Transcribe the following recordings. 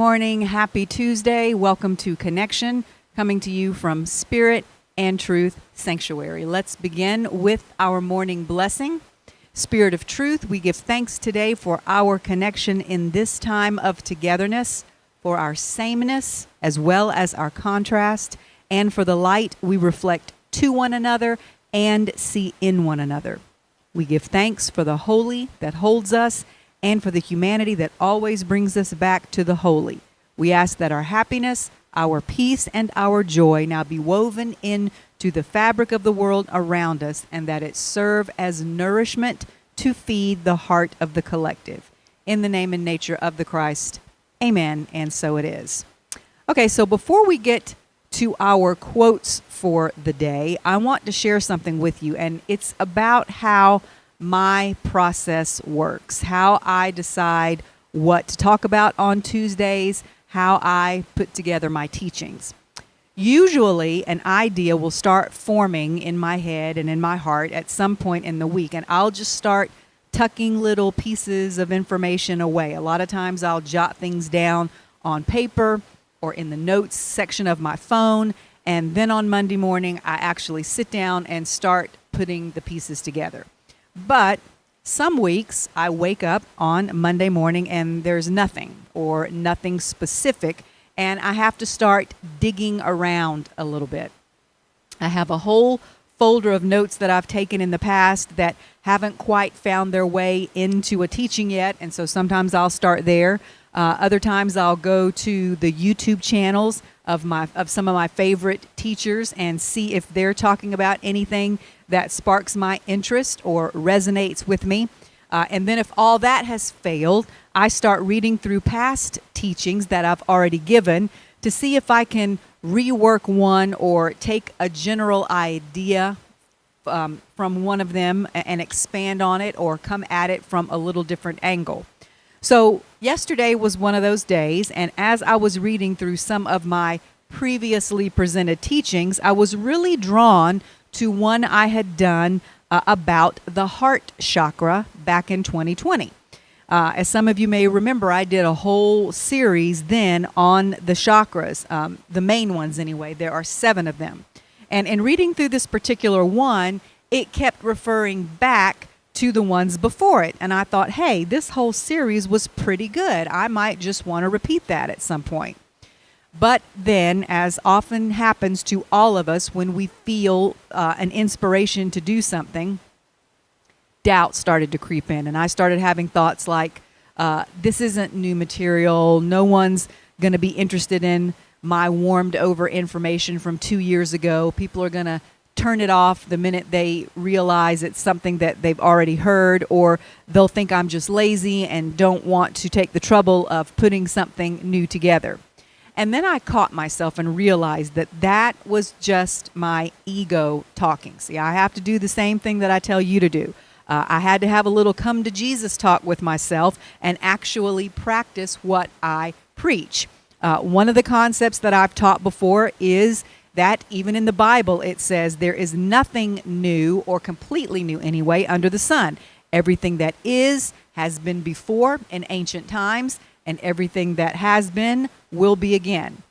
morning. Happy Tuesday. Welcome to Connection, coming to you from Spirit and Truth Sanctuary. Let's begin with our morning blessing. Spirit of Truth, we give thanks today for our connection in this time of togetherness, for our sameness as well as our contrast, and for the light we reflect to one another and see in one another. We give thanks for the holy that holds us and for the humanity that always brings us back to the holy. We ask that our happiness, our peace, and our joy now be woven into the fabric of the world around us, and that it serve as nourishment to feed the heart of the collective. In the name and nature of the Christ, amen, and so it is. Okay, so before we get to our quotes for the day, I want to share something with you, and it's about how my process works, how I decide what to talk about on Tuesdays, how I put together my teachings. Usually an idea will start forming in my head and in my heart at some point in the week, and I'll just start tucking little pieces of information away. A lot of times I'll jot things down on paper or in the notes section of my phone, and then on Monday morning I actually sit down and start putting the pieces together. But some weeks I wake up on Monday morning and there's nothing or nothing specific, and I have to start digging around a little bit. I have a whole folder of notes that I've taken in the past that haven't quite found their way into a teaching yet, and so sometimes I'll start there. Other times I'll go to the YouTube channels of some of my favorite teachers and see if they're talking about anything that sparks my interest or resonates with me. And then if all that has failed, I start reading through past teachings that I've already given to see if I can rework one or take a general idea from one of them and expand on it or come at it from a little different angle. So yesterday was one of those days, and as I was reading through some of my previously presented teachings, I was really drawn to one I had done about the heart chakra back in 2020. As some of you may remember, I did a whole series then on the chakras, the main ones anyway. There are 7 of them. And in reading through this particular one, it kept referring back to the ones before it. And I thought, hey, this whole series was pretty good. I might just want to repeat that at some point. But then, as often happens to all of us when we feel an inspiration to do something, doubt started to creep in. And I started having thoughts like, this isn't new material. No one's going to be interested in my warmed over information from 2 years ago. People are going to turn it off the minute they realize it's something that they've already heard, or they'll think I'm just lazy and don't want to take the trouble of putting something new together. And then I caught myself and realized that that was just my ego talking. See, I have to do the same thing that I tell you to do. I had to have a little come to Jesus talk with myself and actually practice what I preach. One of the concepts that I've taught before is that even in the Bible, it says there is nothing new, or completely new anyway, under the sun. Everything that is has been before in ancient times, and everything that has been will be again.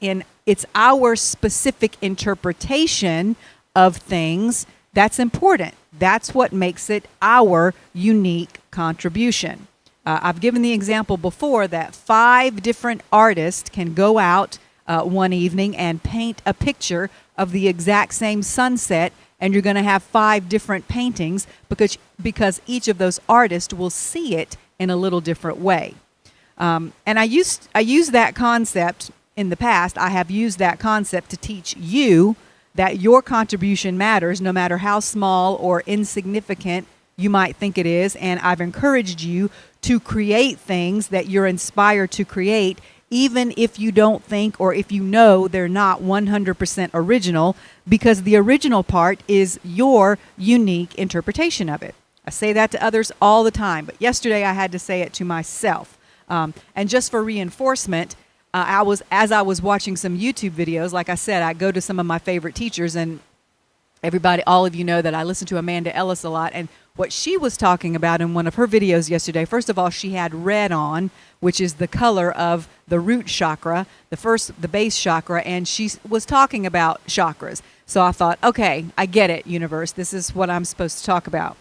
And it's our specific interpretation of things that's important. That's what makes it our unique contribution. I've given the example before that 5 different artists can go out one evening and paint a picture of the exact same sunset, and you're going to have 5 different paintings because each of those artists will see it in a little different way. And I used that concept in the past. I have used that concept to teach you that your contribution matters, no matter how small or insignificant you might think it is. And I've encouraged you to create things that you're inspired to create, even if you don't think, or if you know they're not 100% original, because the original part is your unique interpretation of it. I say that to others all the time, but yesterday I had to say it to myself. And just for reinforcement, as I was watching some YouTube videos, like I said, I go to some of my favorite teachers, and everybody, all of you know that I listen to Amanda Ellis a lot, and what she was talking about in one of her videos yesterday, first of all, she had red on, which is the color of the root chakra, the base chakra, and she was talking about chakras. So I thought, okay, I get it, universe. This is what I'm supposed to talk about.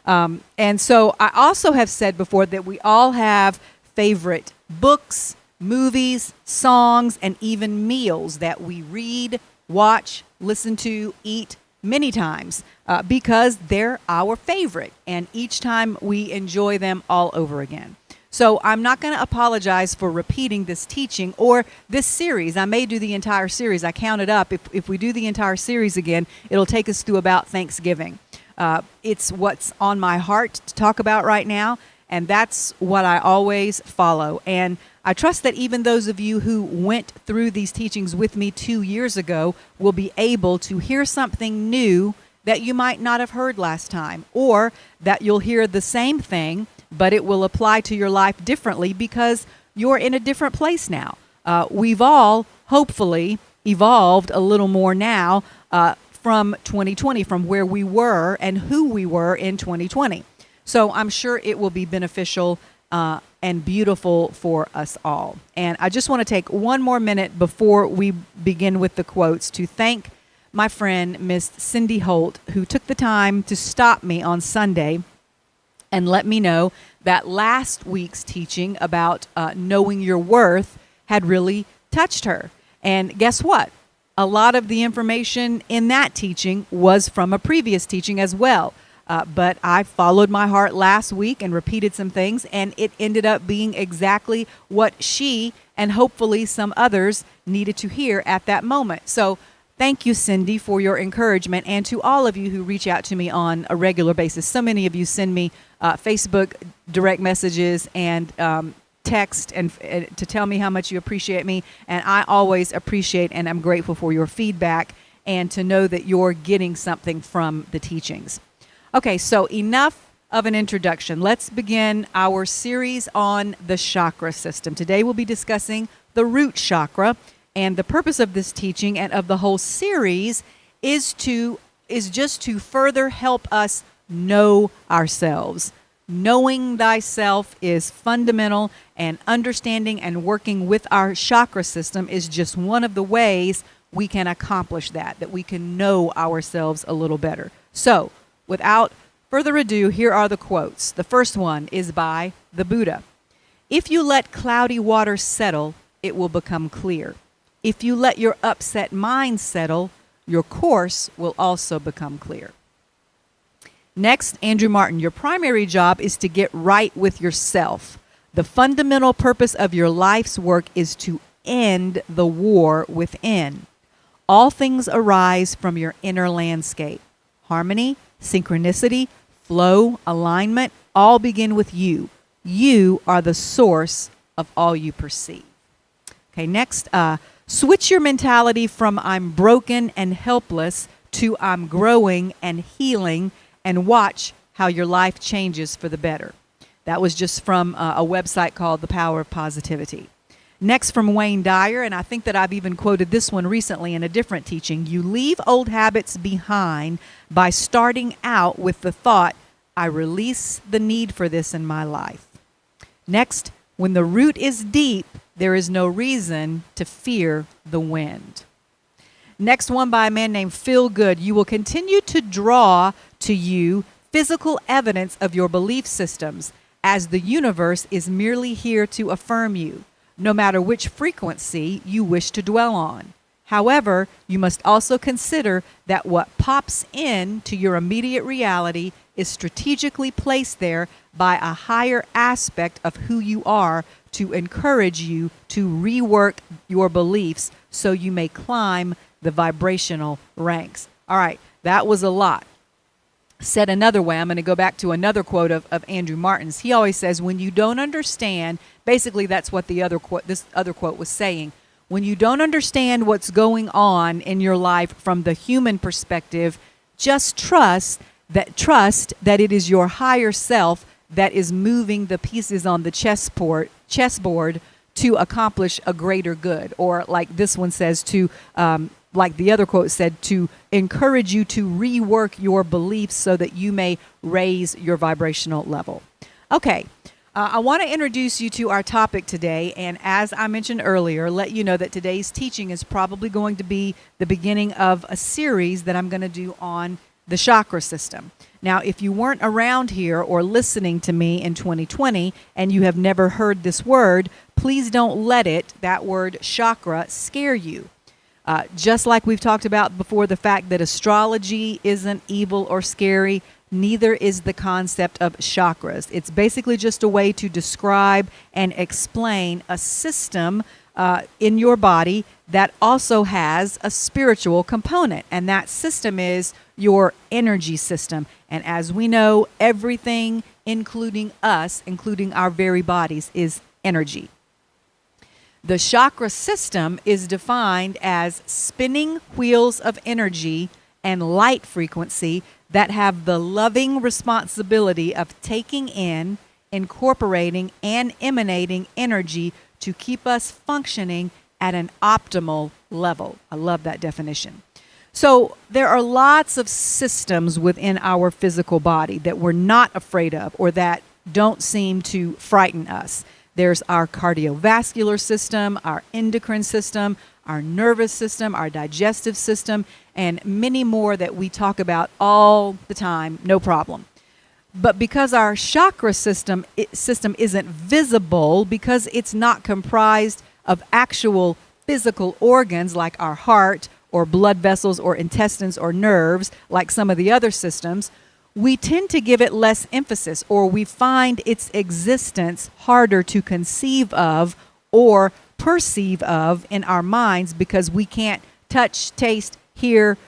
And so I also have said before that we all have favorite books, movies, songs, and even meals that we read, watch, listen to, eat many times because they're our favorite. And each time we enjoy them all over again. So I'm not going to apologize for repeating this teaching or this series. I may do the entire series. I counted up. If we do the entire series again, it'll take us through about Thanksgiving. It's what's on my heart to talk about right now, and that's what I always follow. And I trust that even those of you who went through these teachings with me 2 years ago will be able to hear something new that you might not have heard last time, or that you'll hear the same thing, but it will apply to your life differently because you're in a different place now. We've all, hopefully, evolved a little more now from 2020, from where we were and who we were in 2020. So I'm sure it will be beneficial and beautiful for us all. And I just want to take one more minute before we begin with the quotes to thank my friend, Miss Cindy Holt, who took the time to stop me on Sunday and let me know that last week's teaching about knowing your worth had really touched her. And guess what? A lot of the information in that teaching was from a previous teaching as well. But I followed my heart last week and repeated some things, and it ended up being exactly what she and hopefully some others needed to hear at that moment. So thank you, Cindy, for your encouragement, and to all of you who reach out to me on a regular basis. So many of you send me Facebook direct messages and text and to tell me how much you appreciate me, and I always appreciate and I'm grateful for your feedback and to know that you're getting something from the teachings. Okay, so enough of an introduction. Let's begin our series on the chakra system. Today we'll be discussing the root chakra, and the purpose of this teaching and of the whole series is just to further help us know ourselves. Knowing thyself is fundamental, and understanding and working with our chakra system is just one of the ways we can accomplish that we can know ourselves a little better. So, without further ado, here are the quotes. The first one is by the Buddha. If you let cloudy water settle, it will become clear. If you let your upset mind settle, your course will also become clear. Next, Andrew Martin, your primary job is to get right with yourself. The fundamental purpose of your life's work is to end the war within. All things arise from your inner landscape. Harmony, synchronicity, flow, alignment, all begin with you. You are the source of all you perceive. Okay, next, switch your mentality from I'm broken and helpless to I'm growing and healing, and watch how your life changes for the better. That was just from a website called The Power of Positivity. Next, from Wayne Dyer, and I think that I've even quoted this one recently in a different teaching. You leave old habits behind by starting out with the thought, I release the need for this in my life. Next, when the root is deep, there is no reason to fear the wind. Next one by a man named Phil Good. You will continue to draw to you physical evidence of your belief systems, as the universe is merely here to affirm you, no matter which frequency you wish to dwell on. However, you must also consider that what pops in to your immediate reality is strategically placed there by a higher aspect of who you are to encourage you to rework your beliefs so you may climb the vibrational ranks. All right, that was a lot. Said another way, I'm going to go back to another quote of Andrew Martin's. He always says, when you don't understand, basically that's what this other quote was saying. When you don't understand what's going on in your life from the human perspective, just trust that it is your higher self that is moving the pieces on the chessboard to accomplish a greater good. Or like this one says, to like the other quote said, to encourage you to rework your beliefs so that you may raise your vibrational level. Okay, I want to introduce you to our topic today, and as I mentioned earlier, let you know that today's teaching is probably going to be the beginning of a series that I'm going to do on the chakra system. Now, if you weren't around here or listening to me in 2020 and you have never heard this word, please don't let that word chakra, scare you. Just like we've talked about before, the fact that astrology isn't evil or scary, neither is the concept of chakras. It's basically just a way to describe and explain a system in your body that also has a spiritual component. And that system is your energy system. And as we know, everything, including us, including our very bodies, is energy. The chakra system is defined as spinning wheels of energy and light frequency that have the loving responsibility of taking in, incorporating, and emanating energy to keep us functioning at an optimal level. I love that definition. So there are lots of systems within our physical body that we're not afraid of or that don't seem to frighten us. There's our cardiovascular system, our endocrine system, our nervous system, our digestive system, and many more that we talk about all the time, no problem. But because our chakra system isn't visible, because it's not comprised of actual physical organs like our heart or blood vessels or intestines or nerves, like some of the other systems, we tend to give it less emphasis, or we find its existence harder to conceive of or perceive of in our minds because we can't touch, taste, hear,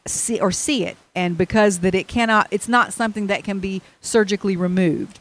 see it, and because that it's not something that can be surgically removed.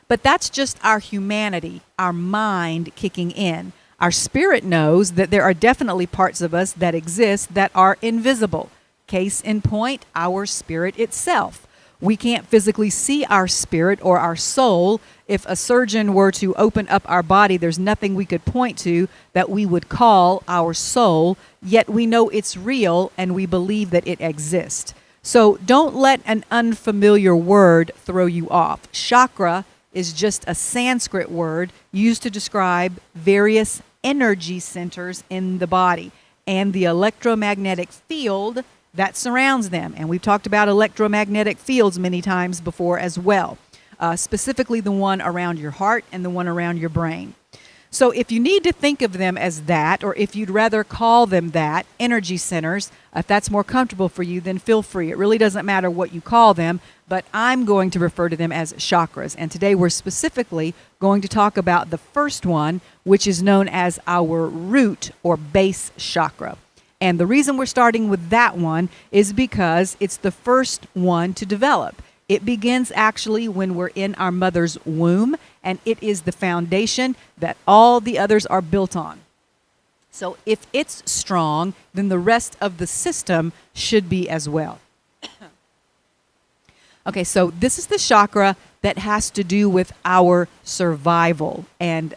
But that's just our humanity, our mind kicking in. Our spirit knows that there are definitely parts of us that exist that are invisible. Case in point, our spirit itself. We can't physically see our spirit or our soul. If a surgeon were to open up our body, there's nothing we could point to that we would call our soul, yet we know it's real and we believe that it exists. So don't let an unfamiliar word throw you off. Chakra is just a Sanskrit word used to describe various energy centers in the body and the electromagnetic field that surrounds them. And we've talked about electromagnetic fields many times before as well, specifically the one around your heart and the one around your brain. So if you need to think of them as that, or if you'd rather call them that, energy centers, if that's more comfortable for you, then feel free. It really doesn't matter what you call them, but I'm going to refer to them as chakras. And today we're specifically going to talk about the first one, which is known as our root or base chakra. And the reason we're starting with that one is because it's the first one to develop. It begins actually when we're in our mother's womb, and it is the foundation that all the others are built on. So if it's strong, then the rest of the system should be as well. Okay, so this is the chakra that has to do with our survival, and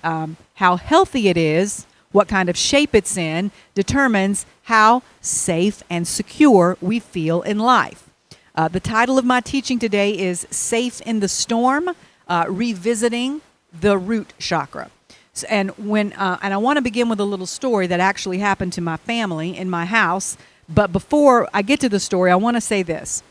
how healthy it is, what kind of shape it's in, determines how safe and secure we feel in life. The title of my teaching today is Safe in the Storm, Revisiting the Root Chakra. And I want to begin with a little story that actually happened to my family in my house. But before I get to the story, I want to say this.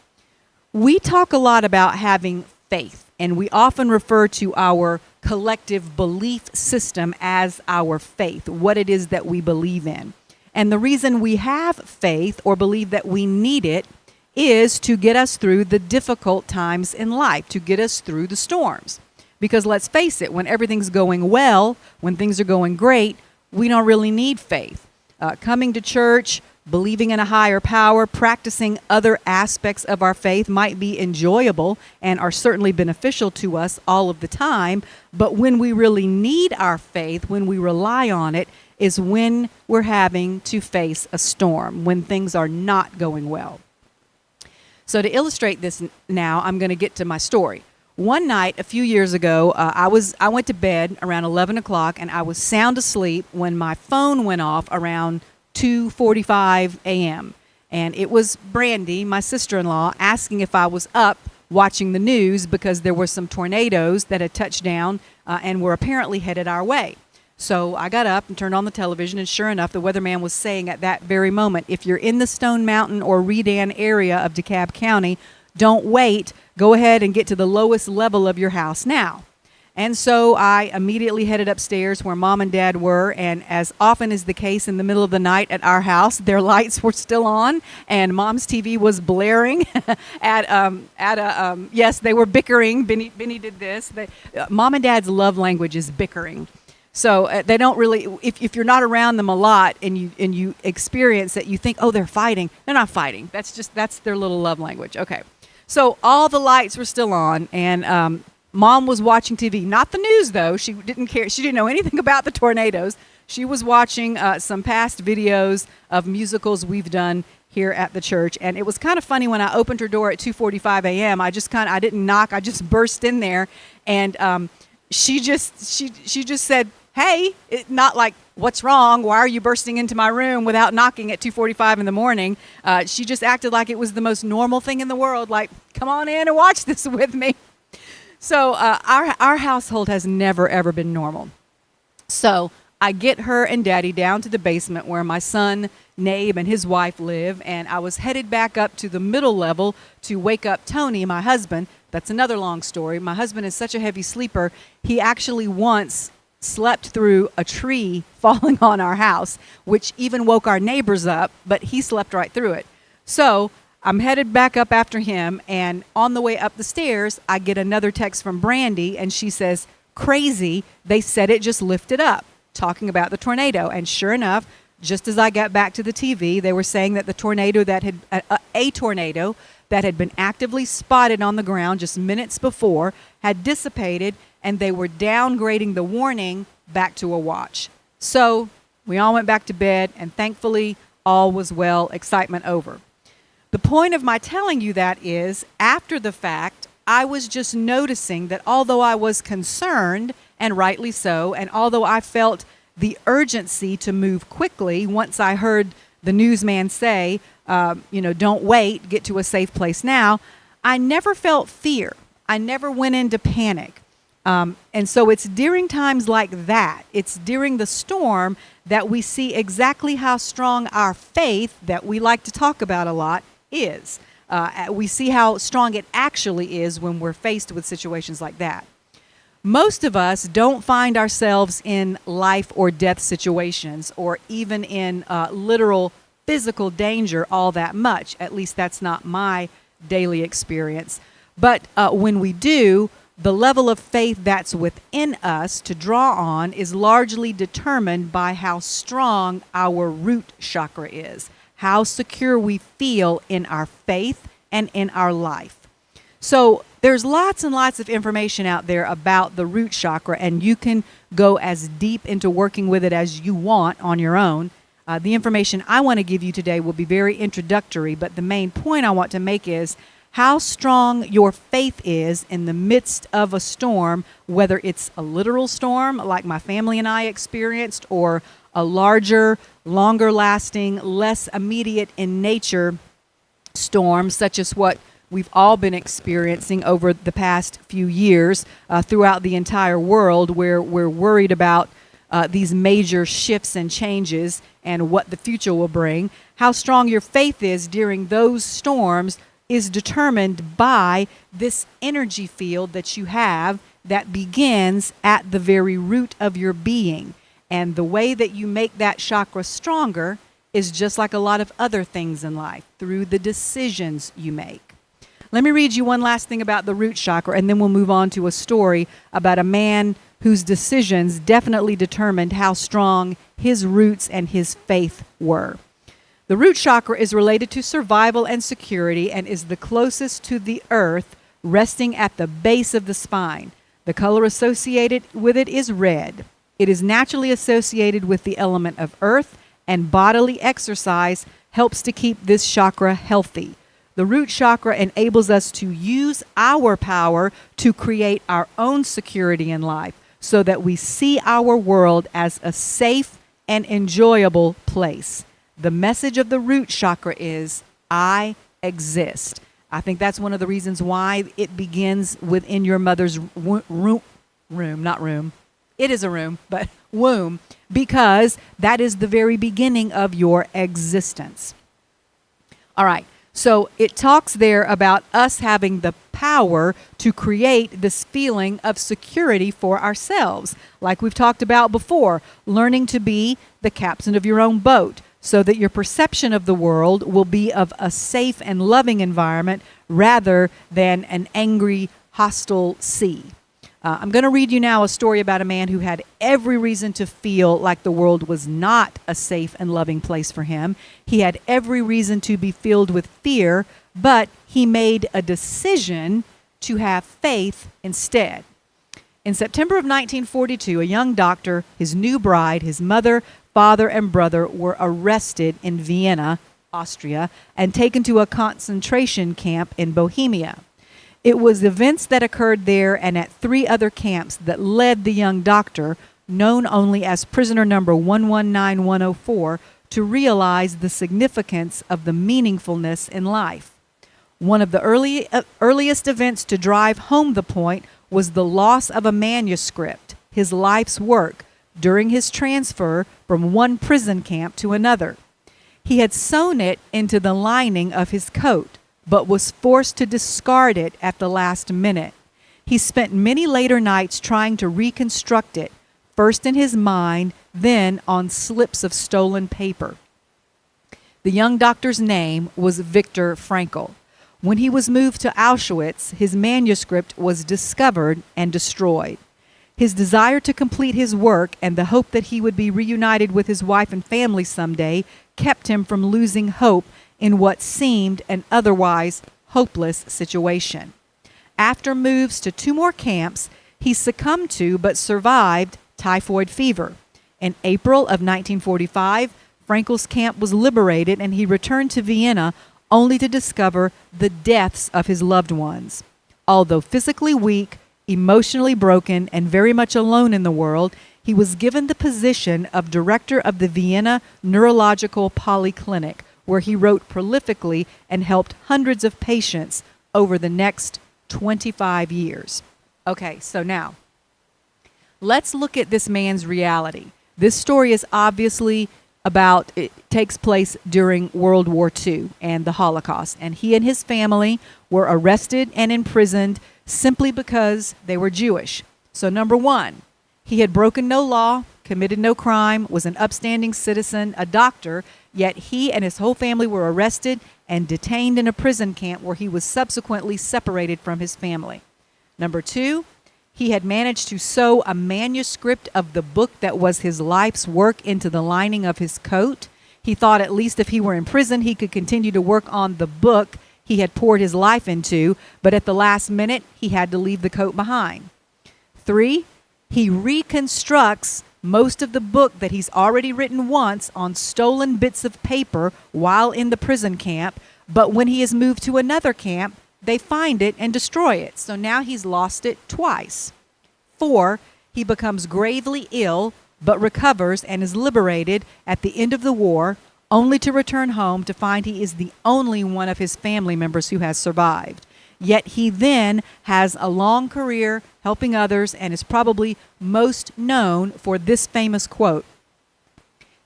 We talk a lot about having faith, and we often refer to our collective belief system as our faith, what it is that we believe in. And the reason we have faith or believe that we need it is to get us through the difficult times in life, to get us through the storms. Because let's face it, when everything's going well, when things are going great, we don't really need faith. Coming to church, believing in a higher power, practicing other aspects of our faith might be enjoyable and are certainly beneficial to us all of the time. But when we really need our faith, when we rely on it, is when we're having to face a storm, when things are not going well. So to illustrate this now, I'm going to get to my story. One night a few years ago, I went to bed around 11 o'clock and I was sound asleep when my phone went off around 2:45 a.m. And it was Brandy, my sister-in-law, asking if I was up watching the news because there were some tornadoes that had touched down and were apparently headed our way. So I got up and turned on the television, and sure enough, the weatherman was saying at that very moment, if you're in the Stone Mountain or Redan area of DeKalb County, don't wait. Go ahead and get to the lowest level of your house now. And so I immediately headed upstairs where Mom and Dad were, and as often is the case in the middle of the night at our house, their lights were still on, and Mom's TV was blaring yes, they were bickering. Benny did this. Mom and Dad's love language is bickering. So they don't really, if you're not around them a lot and you experience that, you think, oh, they're fighting. They're not fighting. That's their little love language. Okay. So all the lights were still on, and Mom was watching TV. Not the news, though. She didn't care. She didn't know anything about the tornadoes. She was watching some past videos of musicals we've done here at the church. And it was kind of funny when I opened her door at 2:45 a.m. I didn't knock. I just burst in there, and she just said, hey, not like, what's wrong? Why are you bursting into my room without knocking at 2:45 in the morning? She just acted like it was the most normal thing in the world, like, come on in and watch this with me. So our household has never, ever been normal. So I get her and Daddy down to the basement where my son, Nabe, and his wife live, and I was headed back up to the middle level to wake up Tony, my husband. That's another long story. My husband is such a heavy sleeper, he actually once slept through a tree falling on our house, which even woke our neighbors up, but he slept right through it. So I'm headed back up after him, and on the way up the stairs, I get another text from Brandy, and she says, crazy, they said it just lifted up, talking about the tornado. And sure enough, just as I got back to the TV, they were saying that the tornado that had, a tornado that had been actively spotted on the ground just minutes before had dissipated, and they were downgrading the warning back to a watch. So we all went back to bed, and thankfully, all was well, excitement over. The point of my telling you that is, after the fact, I was just noticing that although I was concerned, and rightly so, and although I felt the urgency to move quickly once I heard the newsman say, don't wait, get to a safe place now, I never felt fear. I never went into panic. And so it's during times like that, it's during the storm that we see exactly how strong our faith, that we like to talk about a lot, is. We see how strong it actually is when we're faced with situations like that. Most of us don't find ourselves in life or death situations, or even in literal physical danger all that much. At least that's not my daily experience. But when we do, the level of faith that's within us to draw on is largely determined by how strong our root chakra is, how secure we feel in our faith and in our life. So there's lots and lots of information out there about the root chakra, and you can go as deep into working with it as you want on your own. The information I want to give you today will be very introductory, but the main point I want to make is how strong your faith is in the midst of a storm, whether it's a literal storm like my family and I experienced, or a larger, longer lasting, less immediate in nature storm, such as what we've all been experiencing over the past few years throughout the entire world, where we're worried about these major shifts and changes and what the future will bring. How strong your faith is during those storms is determined by this energy field that you have that begins at the very root of your being. And the way that you make that chakra stronger is just like a lot of other things in life, through the decisions you make. Let me read you one last thing about the root chakra, and then we'll move on to a story about a man whose decisions definitely determined how strong his roots and his faith were. The root chakra is related to survival and security and is the closest to the earth, resting at the base of the spine. The color associated with it is red. It is naturally associated with the element of earth, and bodily exercise helps to keep this chakra healthy. The root chakra enables us to use our power to create our own security in life, so that we see our world as a safe and enjoyable place. The message of the root chakra is, I exist. I think that's one of the reasons why it begins within your mother's room, not room. It is a room, but womb, because that is the very beginning of your existence. All right. So it talks there about us having the power to create this feeling of security for ourselves. Like we've talked about before, learning to be the captain of your own boat so that your perception of the world will be of a safe and loving environment rather than an angry, hostile sea. I'm going to read you now a story about a man who had every reason to feel like the world was not a safe and loving place for him. He had every reason to be filled with fear, but he made a decision to have faith instead. In September of 1942, a young doctor, his new bride, his mother, father, and brother were arrested in Vienna, Austria, and taken to a concentration camp in Bohemia. It was events that occurred there and at 3 other camps that led the young doctor, known only as prisoner number 119104, to realize the significance of the meaningfulness in life. One of the earliest events to drive home the point was the loss of a manuscript, his life's work, during his transfer from one prison camp to another. He had sewn it into the lining of his coat, but was forced to discard it at the last minute. He spent many later nights trying to reconstruct it, first in his mind, then on slips of stolen paper. The young doctor's name was Viktor Frankl. When he was moved to Auschwitz, his manuscript was discovered and destroyed. His desire to complete his work and the hope that he would be reunited with his wife and family someday kept him from losing hope in what seemed an otherwise hopeless situation. After moves to 2 more camps, he succumbed to but survived typhoid fever. In April of 1945, Frankel's camp was liberated and he returned to Vienna only to discover the deaths of his loved ones. Although physically weak, emotionally broken, and very much alone in the world, he was given the position of director of the Vienna Neurological Polyclinic, where he wrote prolifically and helped hundreds of patients over the next 25 years. Okay, so now, let's look at this man's reality. This story is obviously it takes place during World War II and the Holocaust, and he and his family were arrested and imprisoned simply because they were Jewish. So number 1, he had broken no law, committed no crime, was an upstanding citizen, a doctor, yet he and his whole family were arrested and detained in a prison camp where he was subsequently separated from his family. Number 2, he had managed to sew a manuscript of the book that was his life's work into the lining of his coat. He thought at least if he were in prison, he could continue to work on the book he had poured his life into, but at the last minute, he had to leave the coat behind. 3, he reconstructs most of the book that he's already written once on stolen bits of paper while in the prison camp, but when he is moved to another camp, they find it and destroy it. So now he's lost it twice. 4, he becomes gravely ill, but recovers and is liberated at the end of the war, only to return home to find he is the only one of his family members who has survived. Yet he then has a long career helping others and is probably most known for this famous quote: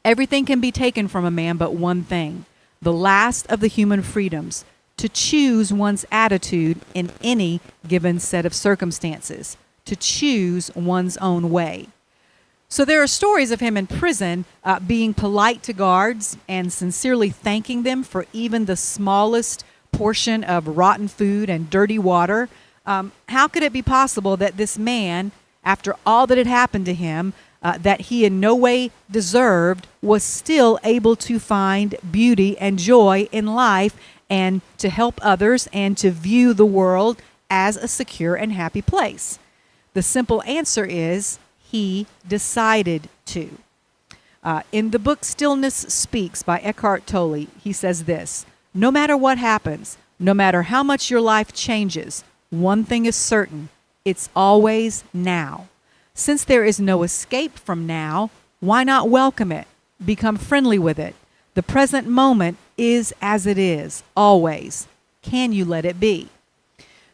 "Everything can be taken from a man but one thing, the last of the human freedoms, to choose one's attitude in any given set of circumstances, to choose one's own way." So there are stories of him in prison being polite to guards and sincerely thanking them for even the smallest portion of rotten food and dirty water. How could it be possible that this man, after all that had happened to him, that he in no way deserved, was still able to find beauty and joy in life and to help others and to view the world as a secure and happy place? The simple answer is he decided to. In the book Stillness Speaks by Eckhart Tolle, he says this: "No matter what happens, no matter how much your life changes, one thing is certain, it's always now. Since there is no escape from now, why not welcome it, become friendly with it? The present moment is as it is, always. Can you let it be?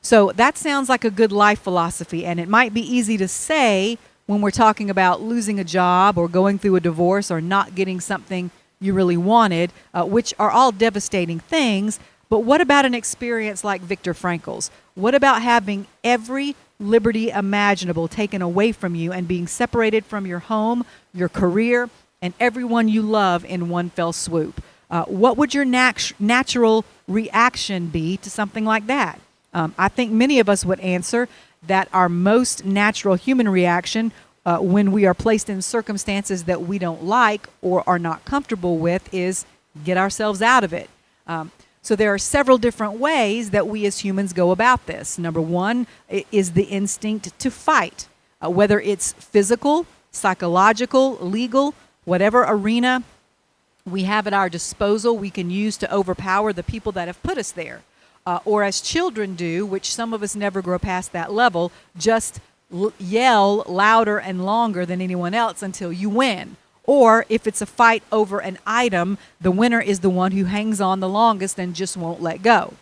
So that sounds like a good life philosophy, and it might be easy to say when we're talking about losing a job or going through a divorce or not getting something you really wanted, which are all devastating things. But what about an experience like Viktor Frankl's? What about having every liberty imaginable taken away from you and being separated from your home, your career, and everyone you love in one fell swoop? What would your natural reaction be to something like that? I think many of us would answer that our most natural human reaction when we are placed in circumstances that we don't like or are not comfortable with is get ourselves out of it. So there are several different ways that we as humans go about this. Number one is the instinct to fight, whether it's physical, psychological, legal, whatever arena we have at our disposal, we can use to overpower the people that have put us there. Or as children do, which some of us never grow past that level, just yell louder and longer than anyone else until you win. Or if it's a fight over an item, the winner is the one who hangs on the longest and just won't let go.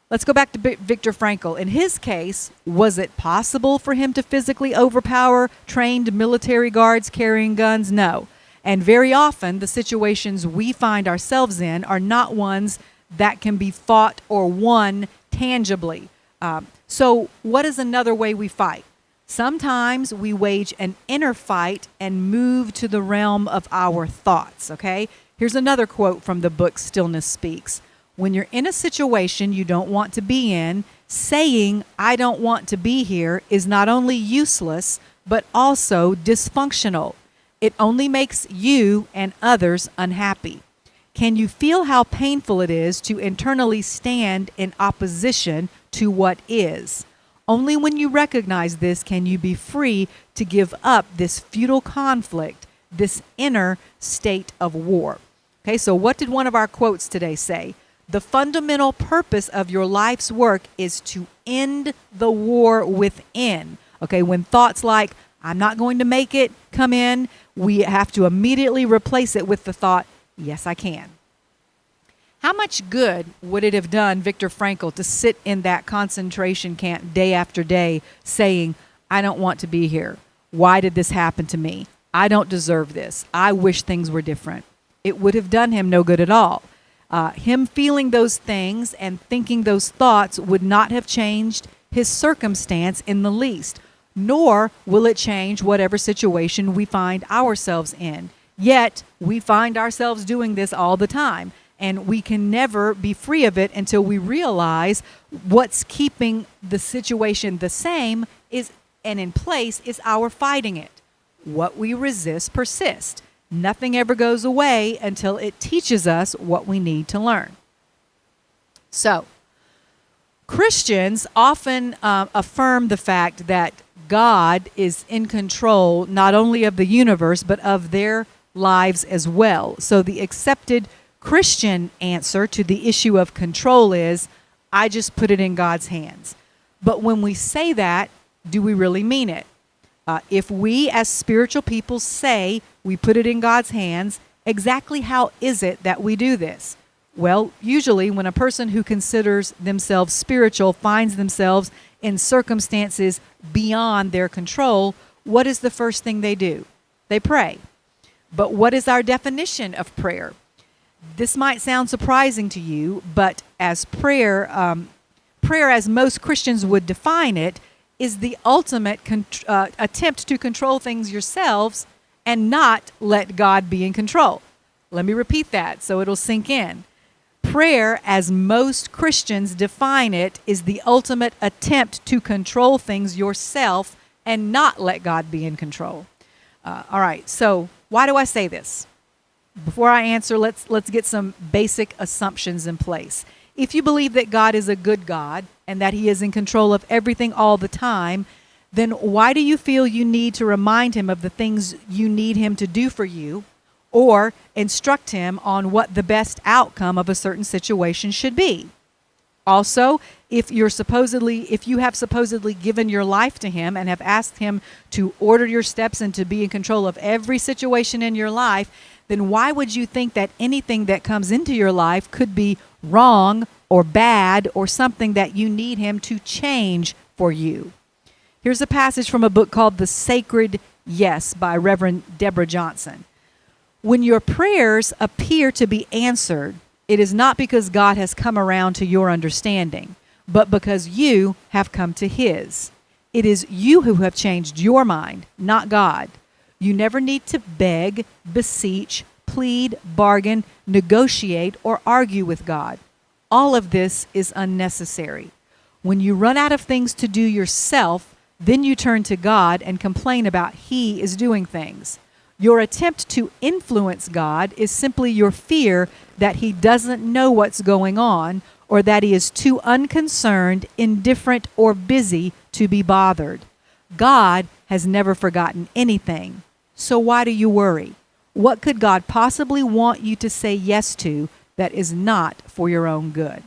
Let's go back to Viktor Frankl. In his case, was it possible for him to physically overpower trained military guards carrying guns? No. And very often, the situations we find ourselves in are not ones that can be fought or won tangibly. So what is another way we fight? Sometimes we wage an inner fight and move to the realm of our thoughts, okay? Here's another quote from the book Stillness Speaks. When you're in a situation you don't want to be in, saying, I don't want to be here, is not only useless, but also dysfunctional. It only makes you and others unhappy. Can you feel how painful it is to internally stand in opposition to what is? Only when you recognize this can you be free to give up this futile conflict, this inner state of war. Okay, so what did one of our quotes today say? The fundamental purpose of your life's work is to end the war within. Okay, when thoughts like, I'm not going to make it, come in, we have to immediately replace it with the thought, yes, I can. How much good would it have done Viktor Frankl to sit in that concentration camp day after day saying, I don't want to be here. Why did this happen to me? I don't deserve this. I wish things were different. It would have done him no good at all. Him feeling those things and thinking those thoughts would not have changed his circumstance in the least, nor will it change whatever situation we find ourselves in. Yet, we find ourselves doing this all the time. And we can never be free of it until we realize what's keeping the situation the same is and in place is our fighting it. What we resist persists. Nothing ever goes away until it teaches us what we need to learn. So, Christians often affirm the fact that God is in control not only of the universe but of their lives as well. So the accepted Christian answer to the issue of control is, I just put it in God's hands. But when we say that, do we really mean it? If we as spiritual people say we put it in God's hands, exactly how is it that we do this? Well, usually when a person who considers themselves spiritual finds themselves in circumstances beyond their control, what is the first thing they do? They pray. But what is our definition of prayer? This might sound surprising to you, but as prayer as most Christians would define it, is the ultimate attempt to control things yourselves and not let God be in control. Let me repeat that so it'll sink in. Prayer, as most Christians define it, is the ultimate attempt to control things yourself and not let God be in control. All right, so why do I say this? Before I answer, let's get some basic assumptions in place. If you believe that God is a good God and that he is in control of everything all the time, then why do you feel you need to remind him of the things you need him to do for you or instruct him on what the best outcome of a certain situation should be? Also, if you have supposedly given your life to him and have asked him to order your steps and to be in control of every situation in your life, then why would you think that anything that comes into your life could be wrong or bad or something that you need him to change for you? Here's a passage from a book called The Sacred Yes by Reverend Deborah Johnson. When your prayers appear to be answered, it is not because God has come around to your understanding, but because you have come to his. It is you who have changed your mind, not God. You never need to beg, beseech, plead, bargain, negotiate, or argue with God. All of this is unnecessary. When you run out of things to do yourself, then you turn to God and complain about he is doing things. Your attempt to influence God is simply your fear that he doesn't know what's going on, or that he is too unconcerned, indifferent, or busy to be bothered. God has never forgotten anything. So why do you worry? What could God possibly want you to say yes to that is not for your own good?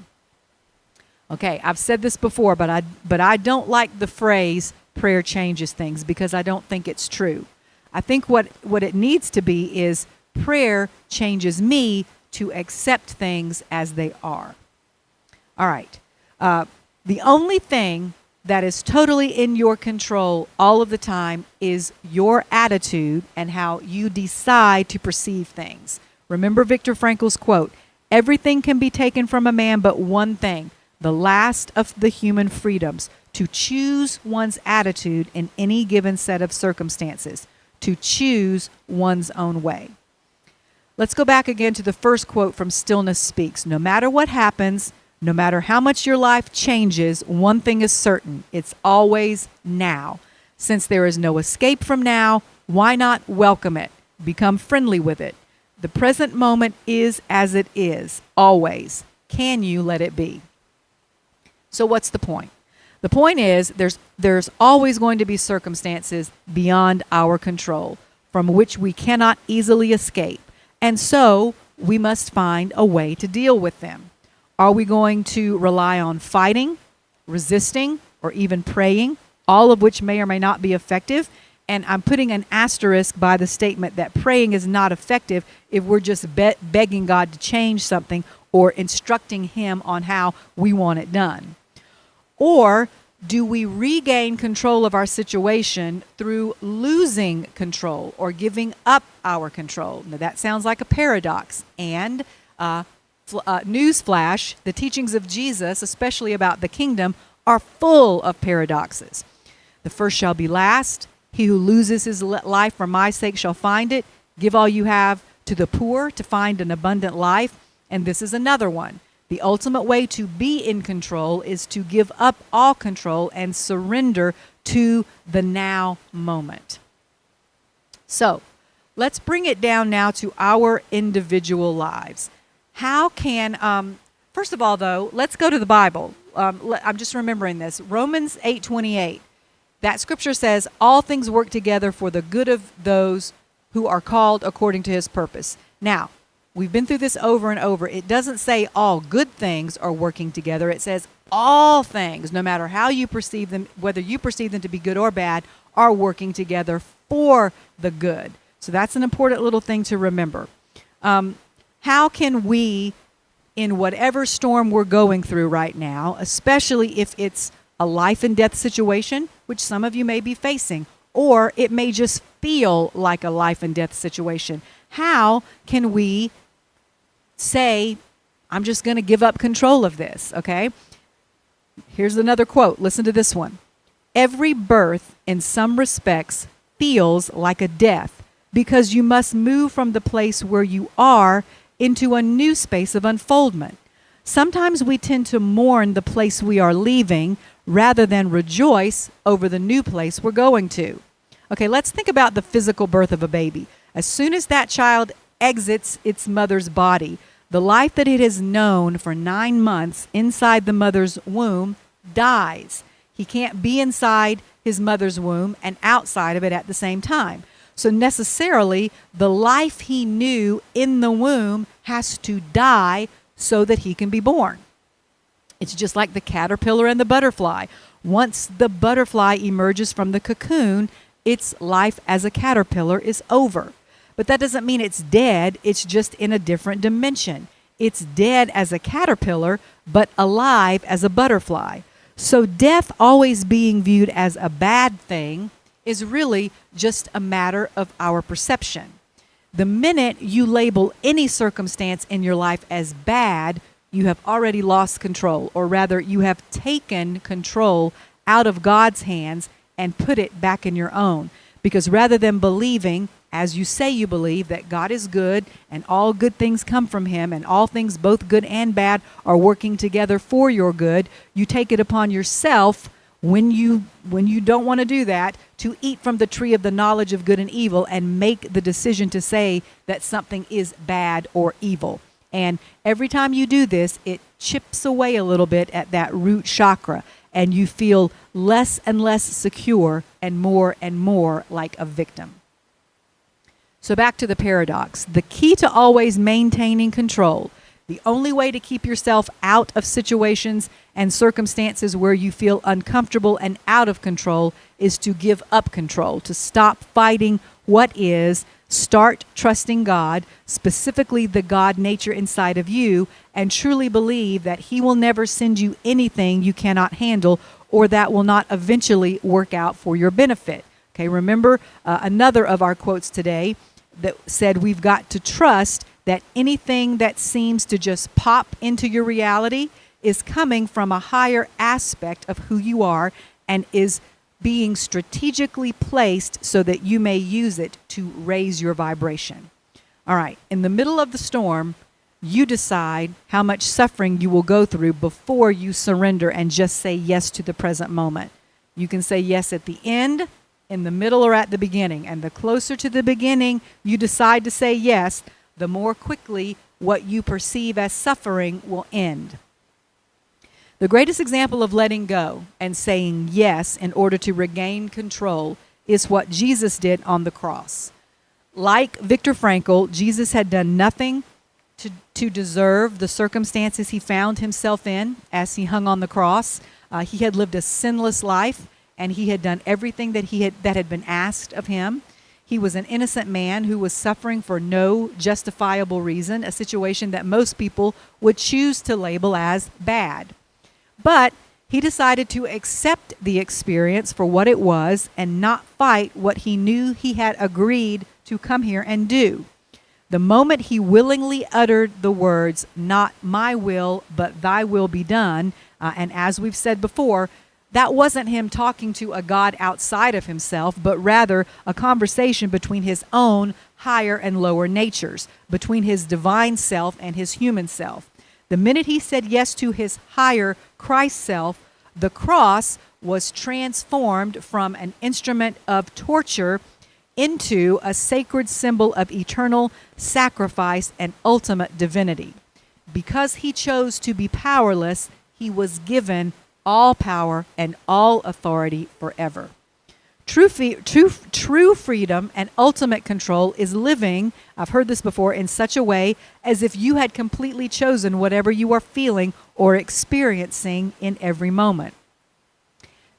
Okay, I've said this before, but I don't like the phrase prayer changes things, because I don't think it's true. I think what it needs to be is prayer changes me to accept things as they are. All right. The only thing that is totally in your control all of the time is your attitude and how you decide to perceive things. Remember Viktor Frankl's quote, "Everything can be taken from a man but one thing, the last of the human freedoms, to choose one's attitude in any given set of circumstances, to choose one's own way." Let's go back again to the first quote from Stillness Speaks. No matter what happens, no matter how much your life changes, one thing is certain. It's always now. Since there is no escape from now, why not welcome it? Become friendly with it. The present moment is as it is, always. Can you let it be? So what's the point? The point is there's always going to be circumstances beyond our control from which we cannot easily escape. And so we must find a way to deal with them. Are we going to rely on fighting, resisting, or even praying, all of which may or may not be effective? And I'm putting an asterisk by the statement that praying is not effective if we're just begging God to change something or instructing him on how we want it done. Or do we regain control of our situation through losing control or giving up our control? Now that sounds like a paradox. And newsflash, the teachings of Jesus, especially about the kingdom, are full of paradoxes. The first shall be last. He who loses his life for my sake shall find it. Give all you have to the poor to find an abundant life. And this is another one. The ultimate way to be in control is to give up all control and surrender to the now moment. So let's bring it down now to our individual lives. How can, first of all, though, let's go to the Bible. I'm just remembering this. Romans 8:28. That scripture says, all things work together for the good of those who are called according to his purpose. Now, we've been through this over and over. It doesn't say all good things are working together. It says all things, no matter how you perceive them, whether you perceive them to be good or bad, are working together for the good. So that's an important little thing to remember. How can we, in whatever storm we're going through right now, especially if it's a life and death situation, which some of you may be facing, or it may just feel like a life and death situation, how can we say, I'm just going to give up control of this, okay? Here's another quote. Listen to this one. Every birth, in some respects, feels like a death because you must move from the place where you are into a new space of unfoldment. Sometimes we tend to mourn the place we are leaving rather than rejoice over the new place we're going to. Okay, let's think about the physical birth of a baby. As soon as that child exits its mother's body, the life that it has known for 9 months inside the mother's womb dies. He can't be inside his mother's womb and outside of it at the same time. So necessarily, the life he knew in the womb has to die so that he can be born. It's just like the caterpillar and the butterfly. Once the butterfly emerges from the cocoon, its life as a caterpillar is over. but that doesn't mean it's dead. It's just in a different dimension. It's dead as a caterpillar, but alive as a butterfly. So death always being viewed as a bad thing is really just a matter of our perception. The minute you label any circumstance in your life as bad, you have already lost control, or rather, you have taken control out of God's hands and put it back in your own. Because rather than believing, as you say you believe, that God is good and all good things come from him and all things, both good and bad, are working together for your good, you take it upon yourself when you don't want to do that, to eat from the tree of the knowledge of good and evil and make the decision to say that something is bad or evil. And every time you do this, it chips away a little bit at that root chakra, and you feel less and less secure and more like a victim. So back to the paradox. The key to always maintaining control, the only way to keep yourself out of situations and circumstances where you feel uncomfortable and out of control, is to give up control, to stop fighting what is, start trusting God, specifically the God nature inside of you, and truly believe that he will never send you anything you cannot handle or that will not eventually work out for your benefit. Okay, remember another of our quotes today that said we've got to trust that anything that seems to just pop into your reality is coming from a higher aspect of who you are and is being strategically placed so that you may use it to raise your vibration. All right, in the middle of the storm, you decide how much suffering you will go through before you surrender and just say yes to the present moment. You can say yes at the end, in the middle, or at the beginning. And the closer to the beginning you decide to say yes, the more quickly what you perceive as suffering will end. The greatest example of letting go and saying yes in order to regain control is what Jesus did on the cross. Like Viktor Frankl, Jesus had done nothing to deserve the circumstances he found himself in as he hung on the cross. He had lived a sinless life, and he had done everything that had been asked of him. He was an innocent man who was suffering for no justifiable reason, a situation that most people would choose to label as bad. But he decided to accept the experience for what it was and not fight what he knew he had agreed to come here and do. The moment he willingly uttered the words, "Not my will, but thy will be done," and as we've said before, that wasn't him talking to a God outside of himself, but rather a conversation between his own higher and lower natures, between his divine self and his human self. The minute he said yes to his higher Christ self, the cross was transformed from an instrument of torture into a sacred symbol of eternal sacrifice and ultimate divinity. Because he chose to be powerless, he was given all power and all authority forever. True freedom and ultimate control is living, I've heard this before, in such a way as if you had completely chosen whatever you are feeling or experiencing in every moment.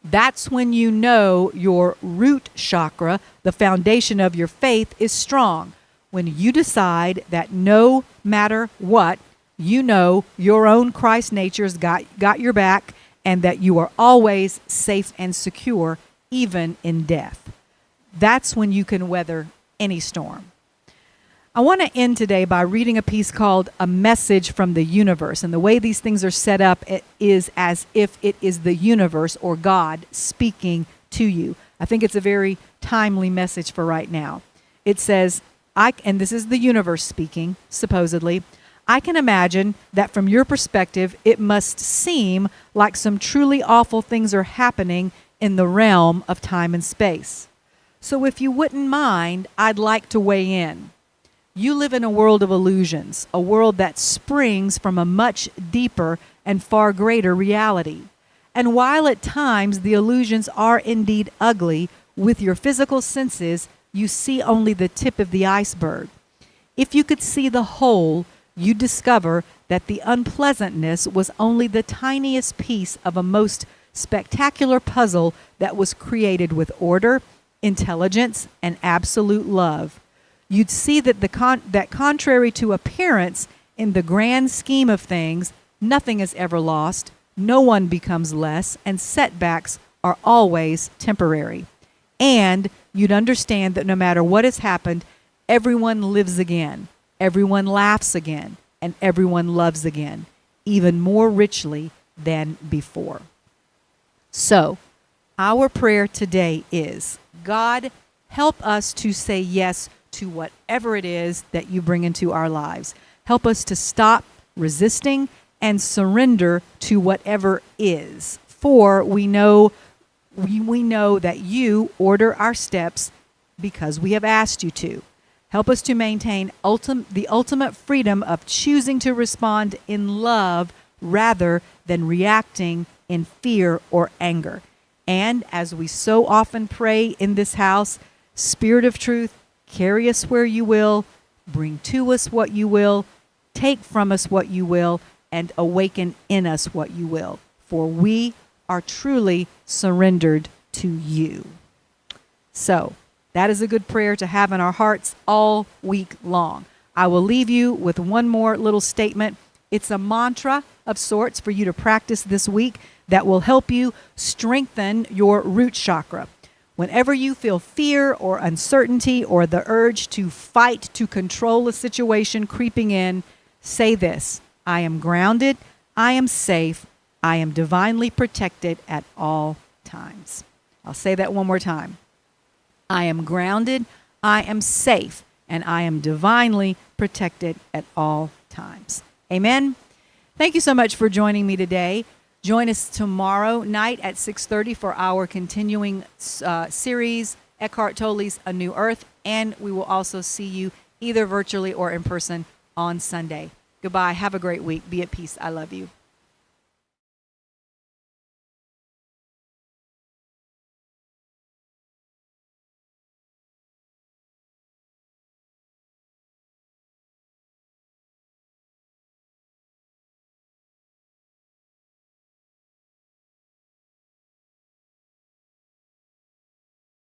That's when you know your root chakra, the foundation of your faith, is strong. When you decide that no matter what, you know your own Christ nature's got your back, and that you are always safe and secure, even in death. That's when you can weather any storm. I want to end today by reading a piece called A Message from the Universe. And the way these things are set up, it is as if it is the universe or God speaking to you. I think it's a very timely message for right now. It says, and this is the universe speaking, supposedly, I can imagine that from your perspective, it must seem like some truly awful things are happening in the realm of time and space. So if you wouldn't mind, I'd like to weigh in. You live in a world of illusions, a world that springs from a much deeper and far greater reality. And while at times the illusions are indeed ugly, with your physical senses, you see only the tip of the iceberg. If you could see the whole, you discover that the unpleasantness was only the tiniest piece of a most spectacular puzzle that was created with order, intelligence, and absolute love. you'd see that that contrary to appearance, in the grand scheme of things, nothing is ever lost, no one becomes less, and setbacks are always temporary. And you'd understand that no matter what has happened, everyone lives again, everyone laughs again, and everyone loves again, even more richly than before. So, our prayer today is, God, help us to say yes to whatever it is that you bring into our lives. Help us to stop resisting and surrender to whatever is. For we know that you order our steps because we have asked you to. Help us to maintain the ultimate freedom of choosing to respond in love rather than reacting in fear or anger. And as we so often pray in this house, Spirit of Truth, carry us where you will, bring to us what you will, take from us what you will, and awaken in us what you will. For we are truly surrendered to you. So, that is a good prayer to have in our hearts all week long. I will leave you with one more little statement. It's a mantra of sorts for you to practice this week that will help you strengthen your root chakra. Whenever you feel fear or uncertainty or the urge to fight to control a situation creeping in, say this: I am grounded, I am safe, I am divinely protected at all times. I'll say that one more time. I am grounded, I am safe, and I am divinely protected at all times. Amen. Thank you so much for joining me today. Join us tomorrow night at 6:30 for our continuing series, Eckhart Tolle's A New Earth, and we will also see you either virtually or in person on Sunday. Goodbye. Have a great week. Be at peace. I love you.